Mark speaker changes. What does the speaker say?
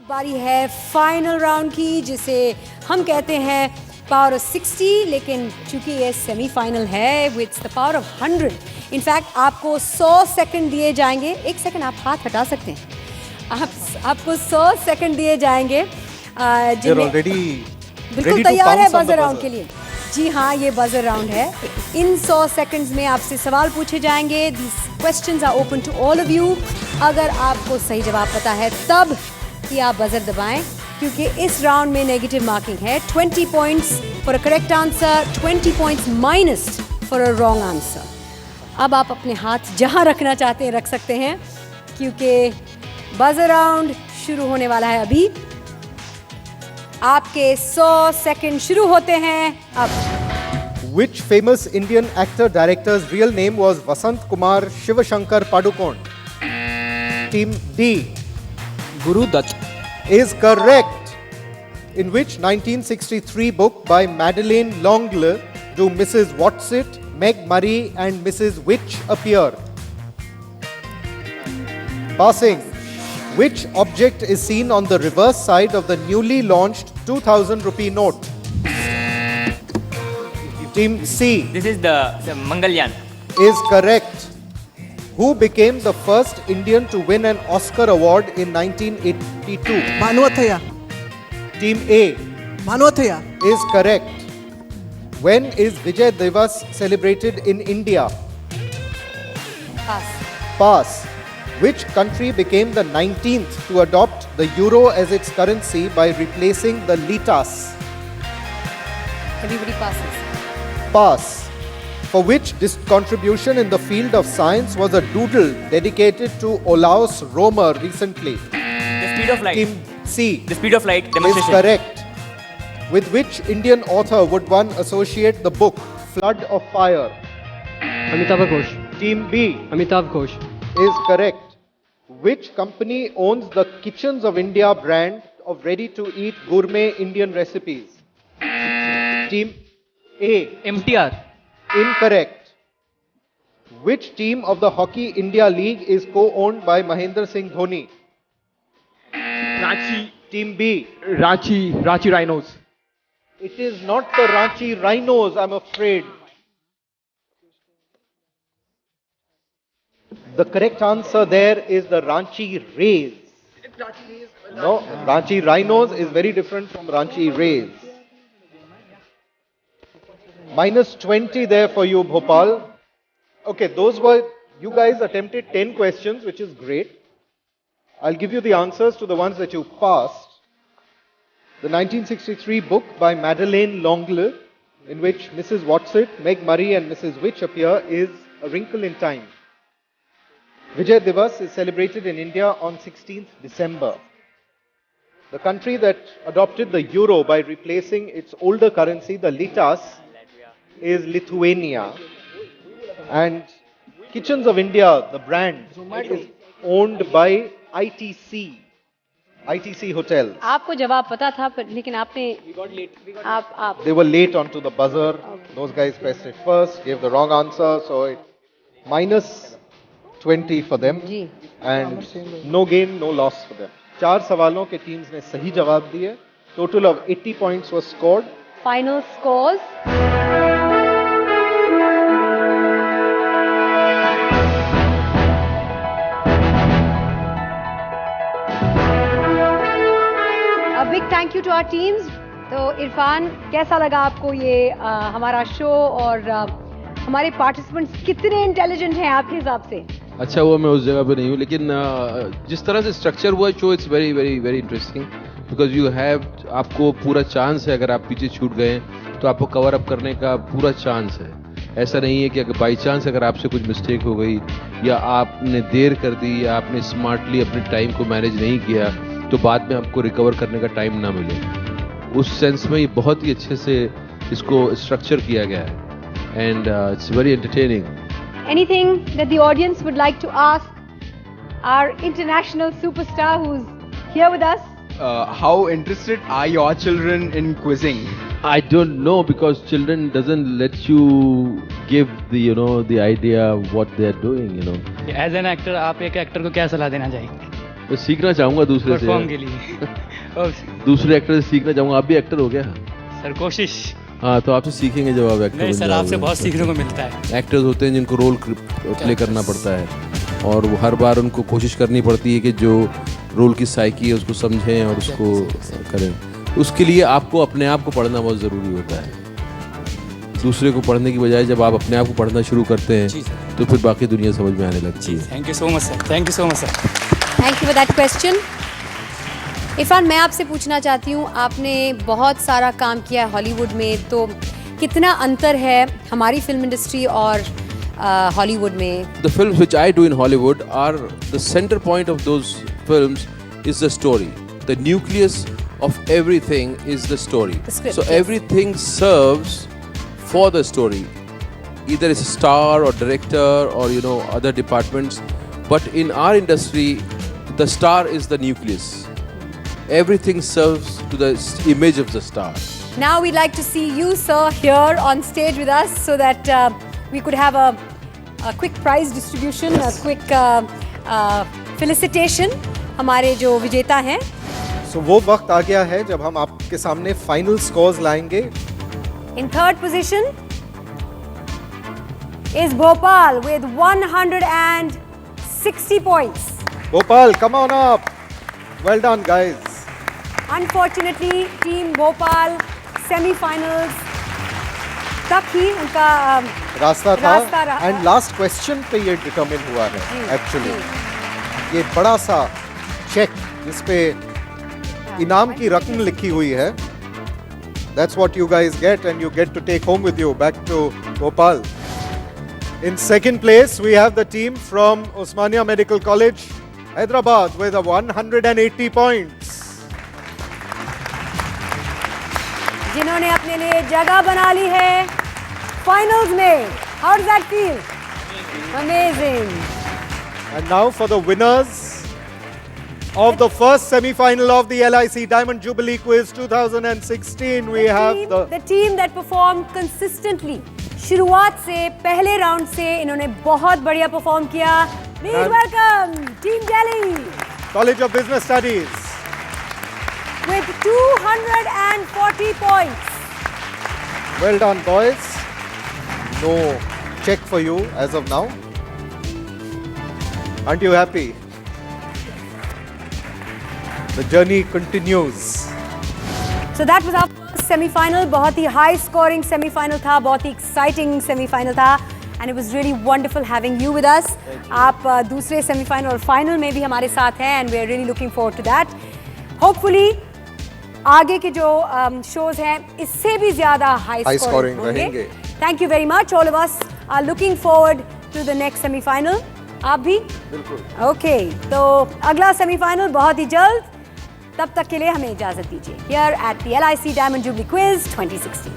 Speaker 1: बारी है final round की, जिसे हम कहते हैं पावर ऑफ 60, लेकिन चूंकि ये सेमीफाइनल है with the power of 100। In fact आपको 100 सेकंड दिए जाएंगे। एक सेकंड आप हाथ हटा सकते हैं। आपको 100 सेकंड दिए जाएंगे बिल्कुल तैयार है बजर राउंड के लिए। जी हाँ, ये बजर राउंड है। इन 100 सेकंड्स में आपसे सवाल पूछे जाएंगे। This questions are open to all of you. अगर आपको सही जवाब पता है तब कि आप बजर दबाएं, क्योंकि इस राउंड में नेगेटिव मार्किंग है। 20 points for a correct answer, 20 points minus for a wrong answer. अब आप अपने हाथ जहां रखना चाहते हैं रख सकते हैं, क्योंकि बजर राउंड शुरू होने वाला है अभी। आपके 100 सेकंड शुरू होते हैं अब।
Speaker 2: Which famous Indian actor director's real name was Vasant Kumar Shivashankar Padukone? Team D.
Speaker 3: Guru Dutt.
Speaker 2: Is correct. In which 1963 book by Madeleine L'Angle do Mrs. Watsit, Meg Murray and Mrs. Witch appear? Passing. Which object is seen on the reverse side of the newly launched 2000 rupee note? Team C.
Speaker 3: This is the Mangalyaan.
Speaker 2: Is correct. Who became the first Indian to win an Oscar award in 1982?
Speaker 4: Manu Athaya.
Speaker 2: Team A.
Speaker 4: Manu Athaya.
Speaker 2: Is correct. When is Vijay Diwas celebrated in India?
Speaker 1: Pass.
Speaker 2: Pass. Which country became the 19th to adopt the euro as its currency by replacing the litas?
Speaker 1: Everybody passes.
Speaker 2: Pass. For which contribution in the field of science was a doodle dedicated to Olaus Romer recently?
Speaker 3: The speed of light.
Speaker 2: Team C.
Speaker 3: The speed of light
Speaker 2: Is
Speaker 3: demonstration.
Speaker 2: correct. With which Indian author would one associate the book Flood of Fire?
Speaker 5: Amitabh Ghosh.
Speaker 2: Team B.
Speaker 5: Amitabh Ghosh.
Speaker 2: Is correct. Which company owns the Kitchens of India brand of ready-to-eat gourmet Indian recipes? Team A.
Speaker 5: MTR.
Speaker 2: Incorrect. Which team of the Hockey India League is co-owned by Mahendra Singh Dhoni?
Speaker 5: Ranchi.
Speaker 2: Team B.
Speaker 5: Ranchi Rhinos.
Speaker 2: It is not the Ranchi Rhinos, I'm afraid. The correct answer there is the Ranchi Rays. No, Ranchi Rhinos is very different from Ranchi Rays. Minus 20 there for you, Bhopal. Okay, you guys attempted 10 questions, which is great. I'll give you the answers to the ones that you passed. The 1963 book by Madeleine L'Angle, in which Mrs. Watsit, Meg Murray and Mrs. Witch appear, is A Wrinkle in Time. Vijay Diwas is celebrated in India on 16th December. The country that adopted the euro by replacing its older currency, the litas, is Lithuania. And Kitchens of India, the brand, is owned by ITC Hotels.
Speaker 1: आपको जवाब पता था, लेकिन आपने आप
Speaker 2: They were late onto the buzzer. Those guys pressed it first, gave the wrong answer, so it minus 20 for them.
Speaker 1: Ji.
Speaker 2: And no gain, no loss for them. 4 सवालों के teams ने सही जवाब दिए. Total of 80 points was scored.
Speaker 1: Final scores. A big thank you to our teams. तो इरफान, कैसा लगा आपको ये हमारा शो, और हमारे पार्टिसिपेंट्स कितने इंटेलिजेंट हैं आपके हिसाब से?
Speaker 6: अच्छा, वो मैं उस जगह पे नहीं हूँ, लेकिन जिस तरह से स्ट्रक्चर हुआ show, it's very very very interesting, because you have, आपको पूरा चांस है, अगर आप पीछे छूट गए तो आपको कवर अप करने का पूरा चांस है। ऐसा नहीं है कि अगर बाई चांस अगर आपसे कुछ मिस्टेक हो गई, या आपने देर कर दी, या आपने स्मार्टली अपने टाइम को मैनेज नहीं किया, तो बाद में आपको रिकवर करने का टाइम ना मिले। उस सेंस में ये बहुत ही अच्छे से इसको स्ट्रक्चर किया गया है, and it's very entertaining.
Speaker 1: Anything that the audience would like to ask our international superstar who's here with us?
Speaker 7: How interested are your children in quizzing?
Speaker 6: I don't know, because children doesn't let you give the idea what they are doing.
Speaker 5: As an actor, आप एक actor को क्या सलाह देना चाहेंगे?
Speaker 6: मैं सीखना चाहूंगा दूसरे
Speaker 5: परफॉर्म
Speaker 6: से
Speaker 5: के लिए और
Speaker 6: दूसरे एक्टर से सीखना चाहूंगा। आप भी एक्टर हो गया?
Speaker 5: सर कोशिश
Speaker 6: हाँ, तो आपसे सीखेंगे जब आप एक्टर
Speaker 5: नहीं
Speaker 6: बन
Speaker 5: सर, आपसे
Speaker 6: जाओगे।
Speaker 5: बहुत सीखने को मिलता है।
Speaker 6: एक्टर्स होते हैं जिनको रोल प्ले करना पड़ता है और वो हर बार उनको कोशिश करनी पड़ती है कि जो रोल की साइकी है उसको समझें और उसको करें। उसके लिए आपको अपने आप को पढ़ना बहुत ज़रूरी होता है। दूसरे को पढ़ने की बजाय जब आप अपने आप को पढ़ना शुरू करते हैं तो फिर बाकी दुनिया समझ में आने लगती है।
Speaker 5: Thank you so much sir, thank you so much sir.
Speaker 1: Thank you for that question. Irfan, मैं आपसे पूछना चाहती हूँ, आपने बहुत सारा काम किया है हॉलीवुड में, तो कितना अंतर है हमारी फिल्म इंडस्ट्री और हॉलीवुड में?
Speaker 6: The films which I do in Hollywood are the center point of those films is the story. The nucleus of everything is the story.
Speaker 1: The script,
Speaker 6: So
Speaker 1: yes.
Speaker 6: everything serves for the story. Either it's a star or director or other departments. But in our industry, the star is the nucleus. Everything serves to the image of the star.
Speaker 1: Now we'd like to see you, sir, here on stage with us so that we could have a quick prize distribution, a quick felicitation हमारे जो विजेता हैं।
Speaker 2: So वो वक्त आ गया है जब हम आपके सामने फाइनल स्कोर्स लाएंगे।
Speaker 1: In third position is Bhopal with 160 points.
Speaker 2: Bhopal, come on up. Well done, guys.
Speaker 1: Unfortunately, team Bhopal semi-finals तक ही उनका
Speaker 2: रास्ता
Speaker 1: रास्ता
Speaker 2: था
Speaker 1: रहा।
Speaker 2: एंड लास्ट क्वेश्चन पे ये डिटरमिन हुआ है एक्चुअली। ये बड़ा सा चेक जिस पे इनाम की रकम लिखी हुई है, that's what you guys get and you get to take home with you back to Bhopal. In second place we have the team from Osmania Medical College, Hyderabad with a 180 points.
Speaker 1: जिन्होंने अपने लिए जगह बना ली है finals में। How does that feel? Amazing.
Speaker 2: And now for the winners of the first semi-final of the LIC Diamond Jubilee Quiz 2016, we have
Speaker 1: the team that performed consistently. शुरुआत से पहले राउंड से इन्होंने बहुत बढ़िया परफॉर्म किया। Please welcome Team Delhi
Speaker 2: College of Business Studies.
Speaker 1: with 240 points.
Speaker 2: Well done, boys. No check for you as of now. Aren't you happy? The journey continues.
Speaker 1: So that was our first semi-final. बहुत ही high scoring semi-final था, बहुत ही exciting semi-final था, and it was really wonderful having you with us. आप दूसरे semi-final और final में भी हमारे साथ हैं, and we are really looking forward to that. Hopefully आगे के जो shows हैं इससे भी ज़्यादा high scoring
Speaker 2: रहेंगे।
Speaker 1: Thank you very much. All of us are looking forward to the next semi-final. आप भी?
Speaker 2: बिल्कुल।
Speaker 1: Okay, तो अगला semi-final बहुत ही जल्द। तब तक के लिए हमें इजाजत दीजिए। Here at the LIC Diamond Jubilee Quiz 2016.